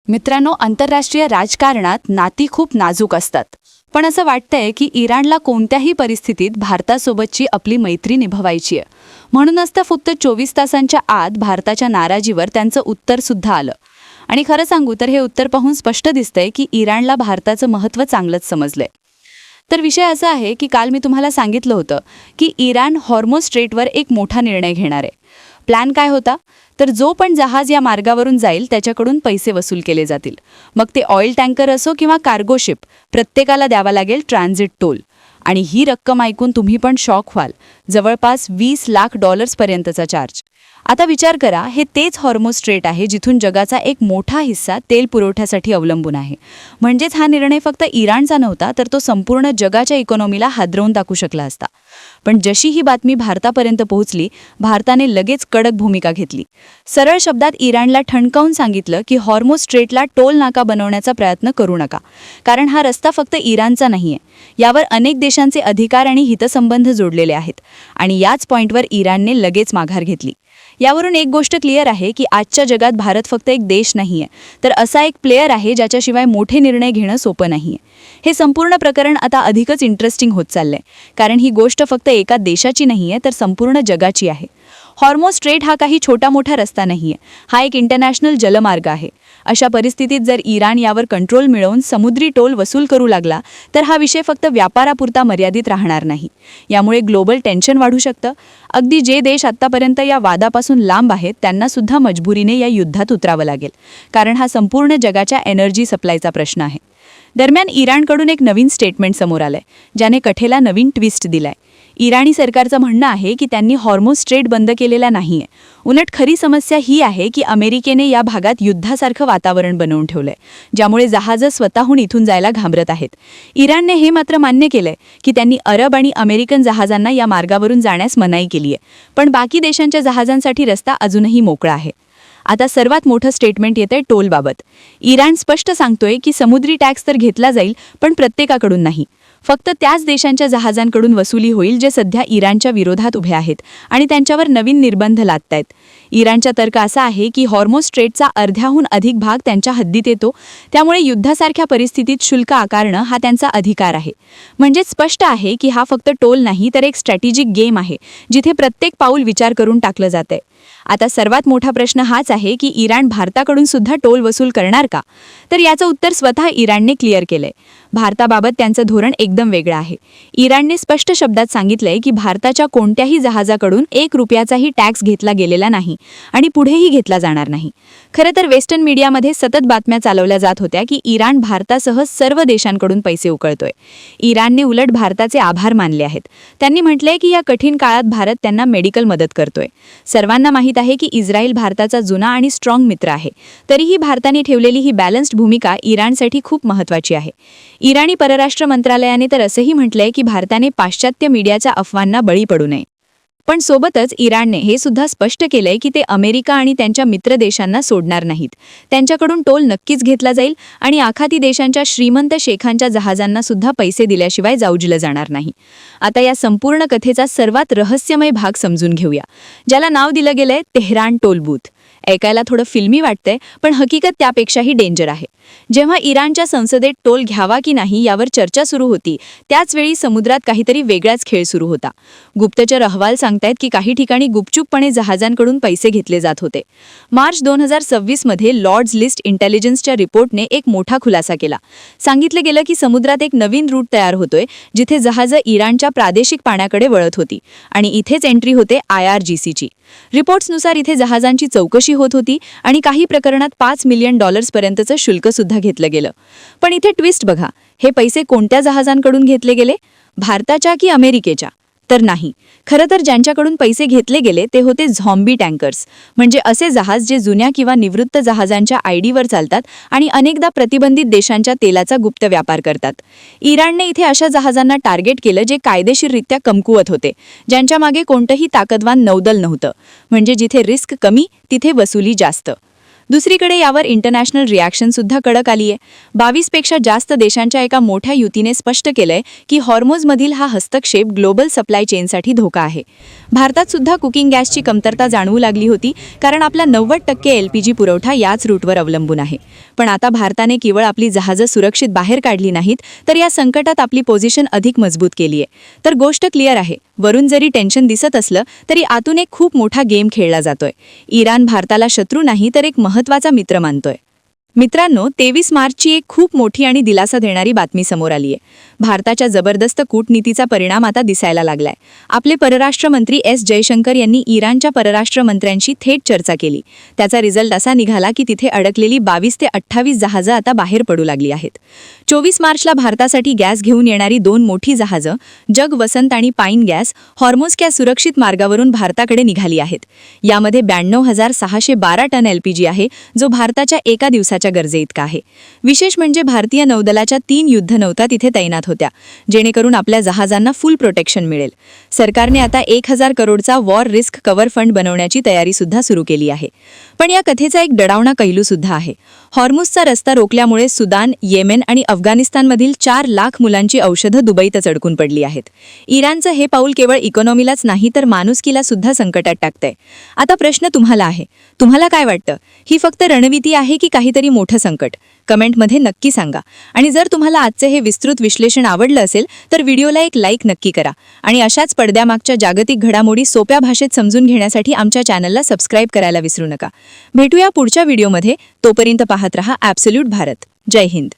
मित्रांनो, आंतरराष्ट्रीय राजकारणात नाती खूप नाजूक असतात. पण असं वाटतंय की इराणला कोणत्याही परिस्थितीत भारतासोबतची आपली मैत्री निभवायची आहे. म्हणूनच तर फक्त 24 तासांच्या आत भारताच्या नाराजीवर त्यांचं उत्तर सुद्धा आलं. आणि खरं सांगू तर हे उत्तर पाहून स्पष्ट दिसतंय की इराणला भारताचं महत्त्व चांगलंच समजलंय. तर विषय असा आहे की काल मी तुम्हाला सांगितलं होतं की इराण हॉर्मोझ स्ट्रेटवर एक मोठा निर्णय घेणार आहे. प्लॅन काय होता? तर जो पण जहाज या मार्गावरून जाईल त्याच्याकडून पैसे वसूल केले जातील. मग ते ऑइल टँकर असो किंवा कार्गो शिप, प्रत्येकाला द्यावा लागेल ट्रान्झिट टोल. आणि ही रक्कम ऐकून तुम्ही पण शॉक व्हाल. जवळपास $20 लाख पर्यंतचा चार्ज. आता विचार करा, हे तेच हॉर्मोझ स्ट्रेट आहे जिथून जगाचा एक मोठा हिस्सा तेल पुरवठ्यासाठी अवलंबून आहे. म्हणजेच हा निर्णय फक्त इराणचा नव्हता, तर तो संपूर्ण जगाच्या इकॉनॉमीला हादरवून टाकू शकला असता. पण जशी ही बातमी भारतापर्यंत पोहोचली, भारताने लगेच कडक भूमिका घेतली. सरळ शब्दात इराणला ठणकावून सांगितलं की हॉर्मोझ स्ट्रेटला टोल नाका बनवण्याचा प्रयत्न करू नका, कारण हा रस्ता फक्त इराणचा नाहीये. यावर अनेक देशांचे अधिकार आणि हितसंबंध जोडलेले आहेत. आणि याच पॉइंटवर इराणने लगेच माघार घेतली. यावरून एक गोष्ट क्लिअर आहे की आजच्या जगात भारत फक्त एक देश नाहीये, तर असा एक प्लेयर आहे ज्याच्याशिवाय मोठे निर्णय घेणं सोपं नाहीये. हे संपूर्ण प्रकरण आता अधिकच इंटरेस्टिंग होत चाललंय, कारण ही गोष्ट फक्त एका देशाची नाहीये, तर संपूर्ण जगाची आहे. हॉर्मोझ स्ट्रेट हा काही छोटा मोठा रस्ता नाहीये, हा एक इंटरनॅशनल जलमार्ग आहे. अशा परिस्थितीत जर इराण यावर कंट्रोल मिळवून समुद्री टोल वसूल करू लागला, तर हा विषय फक्त व्यापारापुरता मर्यादित राहणार नाही. यामुळे ग्लोबल टेन्शन वाढू शकतं. अगदी जे देश आत्तापर्यंत या वादापासून लांब आहेत त्यांना सुद्धा मजबुरीने या युद्धात उतरावं लागेल, कारण हा संपूर्ण जगाच्या एनर्जी सप्लायचा प्रश्न आहे. दरम्यान इराणकडून एक नवीन स्टेटमेंट समोर आलंय, ज्याने कथेला नवीन ट्विस्ट दिलाय. इराणी सरकारचं म्हणणं आहे की त्यांनी हॉर्मोझ स्ट्रेट बंद केलेला नाहीये. उलट खरी समस्या ही आहे की अमेरिकेने या भागात युद्धासारखं वातावरण बनवून ठेवलंय, ज्यामुळे जहाजं स्वतःहून इथून जायला घाबरत आहेत. इराणने हे मात्र मान्य केलंय की त्यांनी अरब आणि अमेरिकन जहाजांना या मार्गावरून जाण्यास मनाई केलीय, पण बाकी देशांच्या जहाजांसाठी रस्ता अजूनही मोकळा आहे. आता सर्वात मोठं स्टेटमेंट येतंय टोलबाबत. इराण स्पष्ट सांगतोय की समुद्री टॅक्स तर घेतला जाईल, पण प्रत्येकाकडून नाही. फक्त त्याच देशांच्या जहाजांकडून वसुली होईल जे सध्या इराणच्या विरोधात उभे आहेत आणि त्यांच्यावर नवीन निर्बंध लादतायत. इराणचा तर्क असा आहे की हॉर्मोझ स्ट्रेटचा अर्ध्याहून अधिक भाग त्यांच्या हद्दीत येतो, त्यामुळे युद्धासारख्या परिस्थितीत शुल्क आकारणं हा त्यांचा अधिकार आहे. म्हणजे स्पष्ट आहे की हा फक्त टोल नाही, तर एक स्ट्रॅटेजिक गेम आहे, जिथे प्रत्येक पाऊल विचार करून टाकलं जातंय. आता सर्वात मोठा प्रश्न हाच आहे की इराण भारताकडून सुद्धा टोल वसूल करणार का? तर याचं उत्तर स्वतः इराणने क्लिअर केलंय. भारताबाबत त्यांचं धोरण एकदम वेगळं आहे. इराणने स्पष्ट शब्दात सांगितलंय की भारताच्या कोणत्याही जहाजाकडून ₹1 टॅक्स घेतला गेलेला नाही आणि पुढेही घेतला जाणार नाही. खरं तर वेस्टर्न मीडियामध्ये सतत बातम्या चालवल्या जात होत्या की इराण भारतासह सर्व देशांकडून पैसे उकळतोय. इराणने उलट भारताचे आभार मानले आहेत. त्यांनी म्हटलंय की या कठीण काळात भारत त्यांना मेडिकल मदत करतोय. सर्वांना माहीत आहे की इस्रायल भारताचा जुना आणि स्ट्रॉंग मित्र आहे. तरीही भारताने ठेवलेली ही बॅलन्स्ड भूमिका इराणसाठी खूप महत्त्वाची आहे. इराणी परराष्ट्र मंत्रालयाने तर असंही म्हटलंय की भारताने पाश्चात्य मीडियाच्या अफवांना बळी पडू नये. पण सोबतच इराणने हे सुद्धा स्पष्ट केलंय की ते अमेरिका आणि त्यांच्या मित्र देशांना सोडणार नाहीत. त्यांच्याकडून टोल नक्कीच घेतला जाईल आणि आखाती देशांच्या श्रीमंत शेखांच्या जहाजांना सुद्धा पैसे दिल्याशिवाय जाऊजलं जाणार नाही. आता या संपूर्ण कथेचा सर्वात रहस्यमय भाग समजून घेऊया, ज्याला नाव दिलं गेलंय तेहरान टोल बूथ. ऐकायला थोडं फिल्मी वाटतंय, पण हकीकत त्यापेक्षाही डेंजर आहे. जेव्हा इराणच्या संसदेत टोल घ्यावा की नाही यावर चर्चा सुरू होती, त्याच वेळी समुद्रात काहीतरी वेगळाच खेळ सुरू होता. गुप्तचर अहवाल सांगतायत की काही ठिकाणी गुपचूपपणे जहाजांकडून पैसे घेतले जात होते. मार्च 2026 मध्ये लॉर्ड्स लिस्ट इंटेलिजन्सच्या रिपोर्टने एक मोठा खुलासा केला. सांगितलं गेलं की समुद्रात एक नवीन रूट तयार होतोय, जिथे जहाजं इराणच्या प्रादेशिक पाण्याकडे वळत होती आणि इथेच एंट्री होते IRGCची. रिपोर्ट्सनुसार इथे जहाजांची चौकशी होत होती आणि काही प्रकरणात $5 मिलियन पर्यंतचं शुल्क सुद्धा घेतलं गेलं. पण इथे ट्विस्ट बघा, हे पैसे कोणत्या जहाजांकडून घेतले गेले? भारताच्या की अमेरिकेच्या? तर नाही. खरं तर ज्यांच्याकडून पैसे घेतले गेले ते होते झॉम्बी टँकर्स, म्हणजे असे जहाज जे जुन्या किंवा निवृत्त जहाजांच्या आयडीवर चालतात आणि अनेकदा प्रतिबंधित देशांच्या तेलाचा गुप्त व्यापार करतात. इराणने इथे अशा जहाजांना टार्गेट केलं जे कायदेशीररित्या कमकुवत होते, ज्यांच्या मागे कोणतंही ताकदवान नौदल नव्हतं. म्हणजे जिथे रिस्क कमी तिथे वसुली जास्त. दुसरीकडे यावर इंटरनॅशनल रिॲक्शन सुद्धा कडक आली आहे. 22 पेक्षा जास्त देशांच्या एका मोठ्या युतीने स्पष्ट केलंय की हॉर्मोजमधील हा हस्तक्षेप ग्लोबल सप्लाय चेनसाठी धोका आहे. भारतात सुद्धा कुकिंग गॅसची कमतरता जाणवू लागली होती, कारण आपला 90% LPG पुरवठा याच रूटवर अवलंबून आहे. पण आता भारताने केवळ आपली जहाजं सुरक्षित बाहेर काढली नाहीत, तर या संकटात आपली पोझिशन अधिक मजबूत केली आहे. तर गोष्ट क्लिअर आहे, वरून जरी टेन्शन दिसत असलं तरी आतून एक खूप मोठा गेम खेळला जातोय. इराण भारताला शत्रू नाही, तर एक महत्त्वाचा मित्र मानतोय. मित्रांनो, 23 मार्चची एक खूप मोठी आणि दिलासा देणारी बातमी समोर आली आहे. भारताच्या जबरदस्त कूटनीतीचा परिणाम आता दिसायला लागलाय. आपले परराष्ट्र मंत्री S. जयशंकर यांनी इराणच्या परराष्ट्र मंत्र्यांशी थेट चर्चा केली. त्याचा रिझल्ट असा निघाला की तिथे अडकलेली 22 ते 28 जहाजं आता बाहेर पडू लागली आहेत. 24 मार्चला भारतासाठी गॅस घेऊन येणारी 2 मोठी जहाजं, जग वसंत आणि पाईन गॅस, हॉर्मोझच्या सुरक्षित मार्गावरून भारताकडे निघाली आहेत. यामध्ये 92,612 टन LPG आहे, जो भारताच्या एका दिवसाच्या गरजेइतका आहे. विशेष म्हणजे भारतीय नौदलाच्या 3 युद्धनौका तिथे तैनात होत्या, जेणेकरून आपल्या जहाजांना फुल प्रोटेक्शन मिळेल. सरकारने आता 1,000 करोडचा वॉर रिस्क कव्हर फंड बनवण्याची तयारी सुद्धा सुरू केली आहे. पण या कथेचा एक डरावना पैलू सुद्धा आहे. हॉर्मुझचा रस्ता रोखल्यामुळे सुदान, येमेन आणि अफगाणिस्तानमधील 4 लाख मुलांची औषधं दुबईतच अडकून पडली आहेत. इराणचं हे पाऊल केवळ इकॉनॉमीलाच नाही, तर माणुसकीला सुद्धा संकटात टाकतंय. आता प्रश्न तुम्हाला आहे, तुम्हाला काय वाटतं? ही फक्त रणनीती आहे की काहीतरी मोठं संकट? कमेंटमध्ये नक्की सांगा. आणि जर तुम्हाला आजचे हे विस्तृत विश्लेषण आवडलं असेल तर व्हिडिओला एक लाईक नक्की करा. आणि अशाच पडद्यामागच्या जागतिक घडामोडी सोप्या भाषेत समजून घेण्यासाठी आमच्या चॅनलला सबस्क्राईब करायला विसरू नका. भेटूया पुढच्या व्हिडिओमध्ये. तोपर्यंत पाहत रहा ॲब्सोल्यूट भारत. जय हिंद.